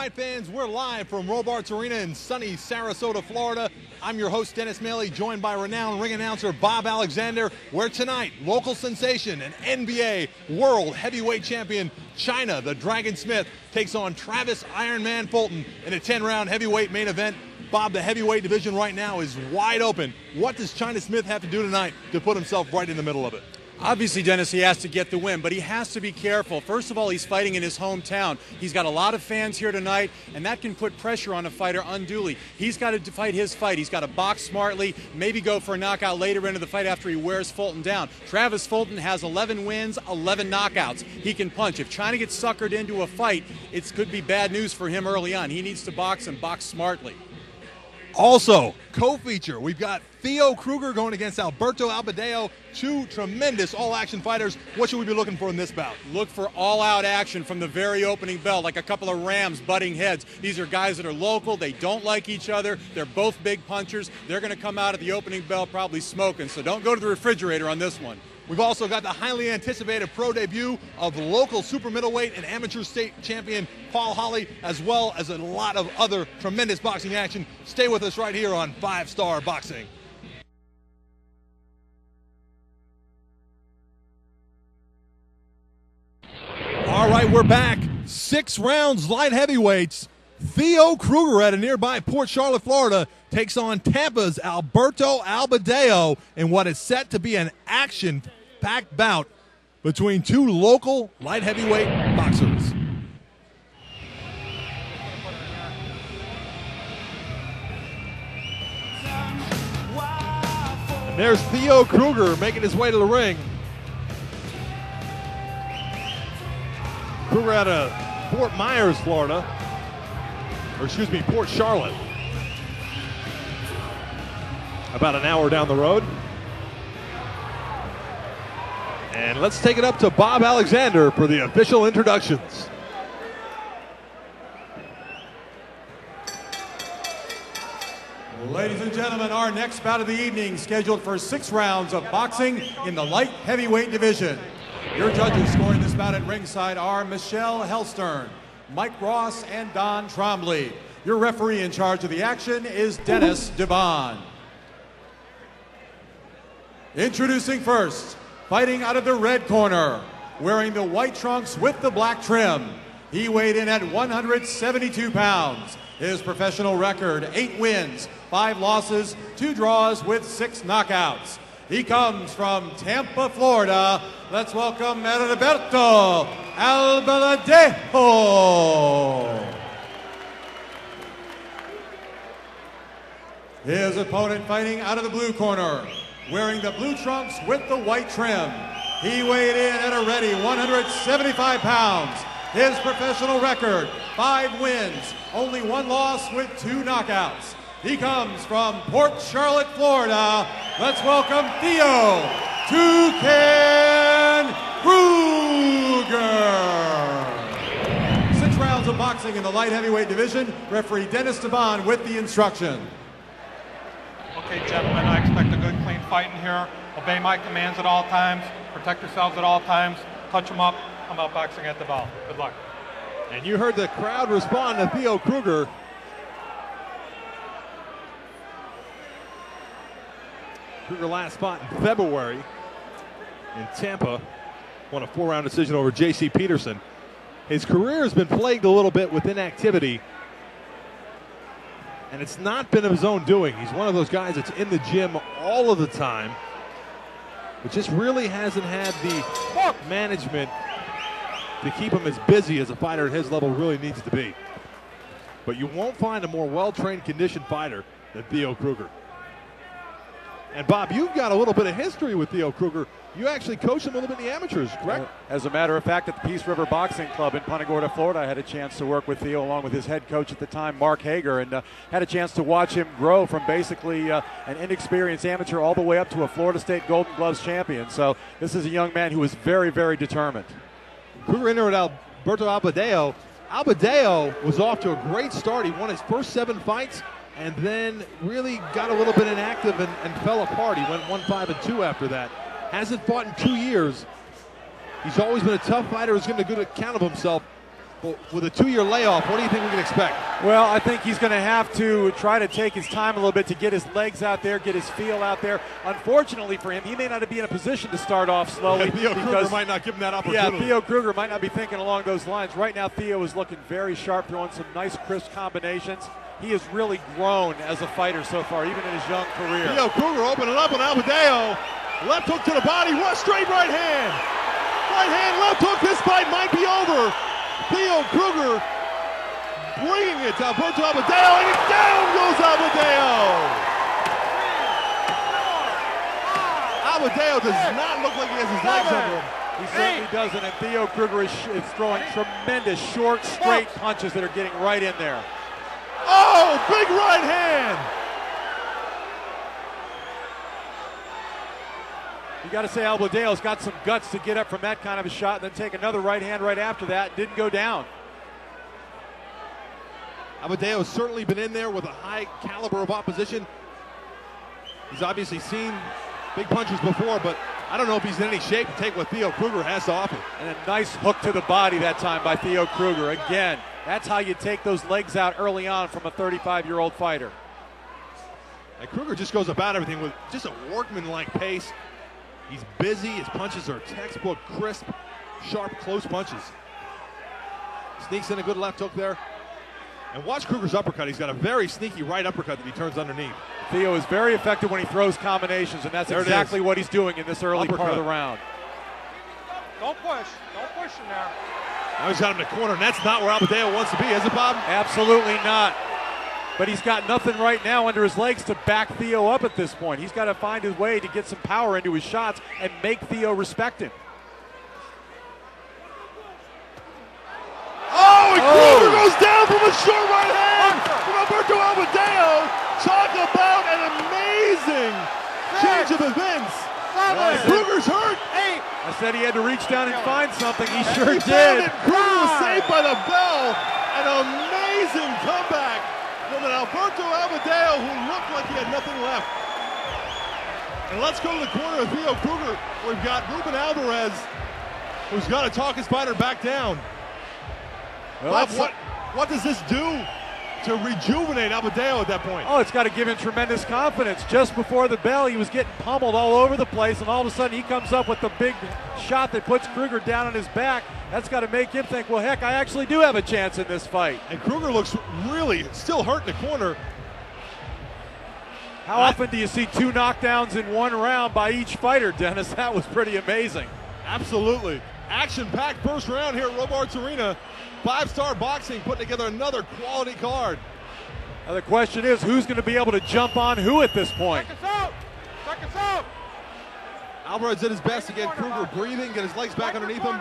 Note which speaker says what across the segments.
Speaker 1: right, fans, we're live from Robarts Arena in sunny Sarasota, Florida. I'm your host, Dennis Maley, joined by renowned ring announcer Bob Alexander, where tonight, local sensation and NBA World Heavyweight Champion China, the Dragon Smith, takes on Travis Iron Man Fulton in a 10-round heavyweight main event. Bob, the heavyweight division right now is wide open. What does China Smith have to do tonight to put himself right in the middle of it?
Speaker 2: Obviously, Dennis, he has to get the win, but he has to be careful. First of all, he's fighting in his hometown. He's got a lot of fans here tonight, and that can put pressure on a fighter unduly. He's got to fight his fight. He's got to box smartly, maybe go for a knockout later into the fight after he wears Fulton down. Travis Fulton has 11 wins, 11 knockouts. He can punch. If China gets suckered into a fight, it could be bad news for him early on. He needs to box and box smartly.
Speaker 1: Also, co-feature, we've got Theo Kruger going against Alberto Albadeo, two tremendous all-action fighters. What should we be looking for in this bout?
Speaker 2: Look for all-out action from the very opening bell, like a couple of rams butting heads. These are guys that are local. They don't like each other. They're both big punchers. They're going to come out at the opening bell probably smoking, so don't go to the refrigerator on this one.
Speaker 1: We've also got the highly anticipated pro debut of local super middleweight and amateur state champion Paul Holly, as well as a lot of other tremendous boxing action. Stay with us right here on 5 Star Boxing. All right, we're back. 6 rounds light heavyweights. Theo Kruger at a nearby Port Charlotte, Florida, takes on Tampa's Alberto Albadeo in what is set to be an action-packed bout between two local light heavyweight boxers. And there's Theo Kruger making his way to the ring. Kruger out of Fort Myers, Florida. Or excuse me, Port Charlotte. About an hour down the road. And let's take it up to Bob Alexander for the official introductions.
Speaker 2: Ladies and gentlemen, our next bout of the evening, scheduled for 6 rounds of boxing in the light heavyweight division. Your judges scoring this bout at ringside are Michelle Hellstern, Mike Ross, and Don Trombley. Your referee in charge of the action is Dennis DeBon. Introducing first, fighting out of the red corner, wearing the white trunks with the black trim. He weighed in at 172 pounds. His professional record, 8 wins, 5 losses, 2 draws with 6 knockouts. He comes from Tampa, Florida. Let's welcome Alberto Albadeo. His opponent fighting out of the blue corner, wearing the blue trunks with the white trim. He weighed in at a ready 175 pounds. His professional record, 5 wins, only 1 loss with 2 knockouts. He comes from Port Charlotte, Florida. Let's welcome Theo Toucan Kruger. 6 rounds of boxing in the light heavyweight division. Referee Dennis DeBon with the instruction.
Speaker 3: Okay, gentlemen, I expect a good, clean fight in here. Obey my commands at all times. Protect yourselves at all times. Touch them up. I'm out boxing at the bell. Good luck.
Speaker 1: And you heard the crowd respond to Theo Kruger. Kruger last fought in February in Tampa. Won a 4-round decision over J.C. Peterson. His career has been plagued a little bit with inactivity. And it's not been of his own doing. He's one of those guys that's in the gym all of the time, but just really hasn't had the management to keep him as busy as a fighter at his level really needs to be. But you won't find a more well-trained, conditioned fighter than Theo Kruger. And Bob, you've got a little bit of history with Theo Kruger. You actually coached him a little bit in the amateurs, correct?
Speaker 4: As a matter of fact, at the Peace River Boxing Club in Punta Gorda, Florida, I had a chance to work with Theo along with his head coach at the time, Mark Hager, and had a chance to watch him grow from basically an inexperienced amateur all the way up to a Florida State Golden Gloves champion. So this is a young man who is very, very determined.
Speaker 1: Kruger entered Alberto Albadeo. Albadeo was off to a great start. He won his first 7 fights and then really got a little bit inactive and fell apart. He went 1-5-2 after that. Hasn't fought in 2 years. He's always been a tough fighter who's given a good account of himself. But with a 2-year layoff, what do you think we can expect?
Speaker 4: Well, I think he's going to have to try to take his time a little bit to get his legs out there, get his feel out there. Unfortunately for him, he may not be in a position to start off slowly.
Speaker 1: Theo Kruger might not give him that opportunity.
Speaker 4: Yeah, Theo Kruger might not be thinking along those lines. Right now, Theo is looking very sharp, throwing some nice, crisp combinations. He has really grown as a fighter so far, even in his young career.
Speaker 1: Theo Kruger opening up on Albadeo. Left hook to the body, straight right hand. Right hand, left hook, this fight might be over. Theo Kruger bringing it to Alberto Albadeo, and down goes Albadeo. Albadeo does not look like he has his legs under him.
Speaker 4: He certainly doesn't, and Theo Kruger is throwing tremendous short, straight punches that are getting right in there.
Speaker 1: Oh, big right hand.
Speaker 4: You got to say Albadeo's got some guts to get up from that kind of a shot and then take another right hand right after that. Didn't go down.
Speaker 1: Albadeo's certainly been in there with a high caliber of opposition. He's obviously seen big punches before, but I don't know if he's in any shape to take what Theo Kruger has to offer.
Speaker 4: And a nice hook to the body that time by Theo Kruger. Again, that's how you take those legs out early on from a 35-year-old fighter.
Speaker 1: And Kruger just goes about everything with just a workman-like pace. He's busy, his punches are textbook, crisp, sharp, close punches. Sneaks in a good left hook there. And watch Kruger's uppercut. He's got a very sneaky right uppercut that he turns underneath.
Speaker 4: Theo is very effective when he throws combinations, and that's exactly what he's doing in this early part of the round.
Speaker 3: Don't push in there.
Speaker 1: Now he's got him in the corner, and that's not where Albadeo wants to be, is it, Bob?
Speaker 4: Absolutely not. But he's got nothing right now under his legs to back Theo up at this point. He's got to find his way to get some power into his shots and make Theo respect him.
Speaker 1: Oh, and Kruger goes down from a short right hand from Alberto Albadeo. Talk about an amazing change of events. Kruger's hurt.
Speaker 4: I said he had to reach down and find something. He sure
Speaker 1: He
Speaker 4: did.
Speaker 1: found it. Kruger was saved by the bell. An amazing comeback from an Alberto Albadeo who looked like he had nothing left. And let's go to the corner of Theo Kruger. We've got Ruben Alvarez, who's got to talk his fighter back down.
Speaker 4: Well,
Speaker 1: Bob, what does this do to rejuvenate Albadeo at that point?
Speaker 4: Oh, it's got to give him tremendous confidence. Just before the bell, he was getting pummeled all over the place, and all of a sudden he comes up with the big shot that puts Kruger down on his back. That's got to make him think, well, heck, I actually do have a chance in this fight.
Speaker 1: And Kruger looks really still hurt in the corner.
Speaker 4: How often do you see 2 knockdowns in one round by each fighter, Dennis? That was pretty amazing.
Speaker 1: Absolutely. Action-packed first round here at Robarts Arena. 5-Star Boxing putting together another quality card.
Speaker 4: Now the question is, who's going to be able to jump on who at this point?
Speaker 3: Seconds out.
Speaker 1: Alvarez did his best to get Kruger breathing, get his legs back underneath him.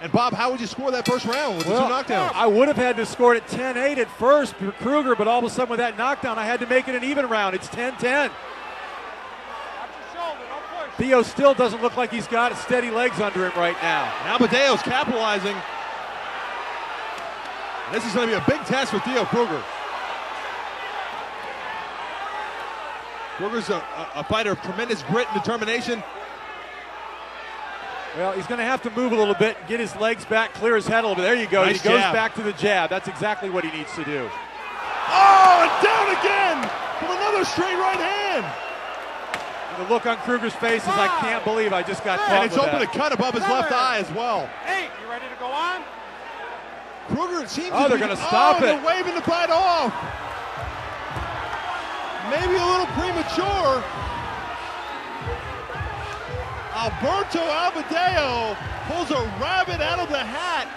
Speaker 1: And Bob, how would you score that first round with the 2 knockdowns?
Speaker 4: I would have had to score it at 10-8 at first for Kruger, but all of a sudden with that knockdown, I had to make it an even round. It's 10-10. Theo still doesn't look like he's got steady legs under him right now.
Speaker 1: And Albadeo's capitalizing. And this is going to be a big test for Theo Kruger. Kruger's a fighter of tremendous grit and determination.
Speaker 4: Well, he's going to have to move a little bit, get his legs back, clear his head a little bit. There you go.
Speaker 1: Nice
Speaker 4: he goes
Speaker 1: jab.
Speaker 4: back to the jab. That's exactly what he needs to do.
Speaker 1: Oh, and down again from another straight right hand.
Speaker 4: And the look on Kruger's face is, I can't believe I just got caught
Speaker 1: And it's
Speaker 4: with
Speaker 1: open
Speaker 4: that.
Speaker 1: to cut above his left eye as well.
Speaker 3: Hey, you ready to go on?
Speaker 1: Kruger seems
Speaker 4: Oh,
Speaker 1: to
Speaker 4: they're
Speaker 1: be,
Speaker 4: going to stop it.
Speaker 1: They're waving the fight off. Maybe a little premature. Alberto Albadeo pulls a rabbit out of the hat,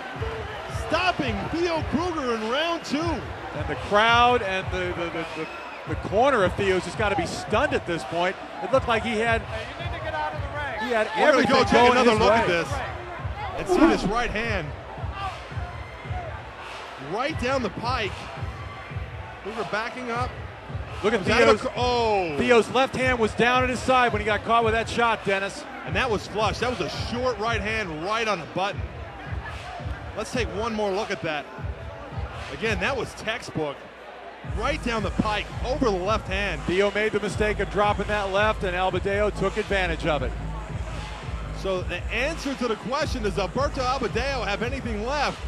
Speaker 1: stopping Theo Kruger in round 2.
Speaker 4: And the crowd and the corner of Theo's just got to be stunned at this point. It looked like he had
Speaker 3: Hey, you need to get out of the ring.
Speaker 4: he had
Speaker 1: We're going
Speaker 4: everything
Speaker 1: to go take
Speaker 4: going
Speaker 1: another
Speaker 4: his
Speaker 1: look
Speaker 4: way.
Speaker 1: at this and see this right hand. Right down the pike. Kruger backing up.
Speaker 4: Look at Theo's left hand was down at his side when he got caught with that shot, Dennis.
Speaker 1: And that was flush. That was a short right hand right on the button. Let's take one more look at that. Again, that was textbook. Right down the pike, over the left hand.
Speaker 4: Theo made the mistake of dropping that left, and Albadeo took advantage of it.
Speaker 1: So the answer to the question, does Alberto Abadeo have anything left,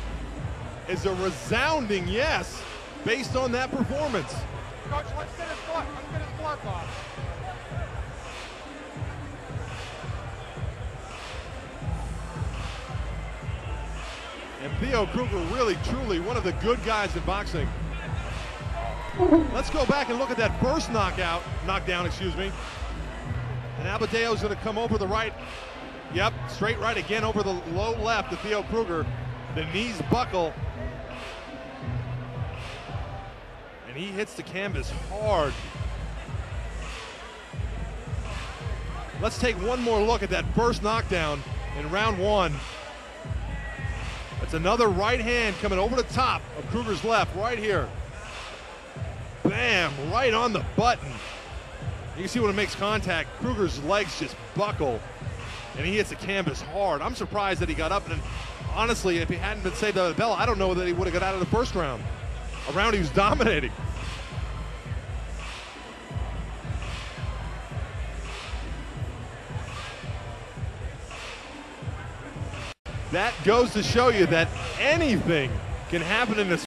Speaker 1: is a resounding yes, based on that performance.
Speaker 3: Coach, let's get his blood. Let's get his blood off.
Speaker 1: And Theo Kruger really, truly one of the good guys in boxing. Let's go back and look at that first knockdown, excuse me. And Abadeo's gonna come over the right. Yep, straight right again over the low left to Theo Kruger. The knees buckle. And he hits the canvas hard. Let's take one more look at that first knockdown in round one. That's another right hand coming over the top of Kruger's left, right here. Bam, right on the button. You can see when it makes contact, Kruger's legs just buckle, and he hits the canvas hard. I'm surprised that he got up, and honestly, if he hadn't been saved by the bell, I don't know that he would have got out of the first round. A round he was dominating. That goes to show you that anything can happen in this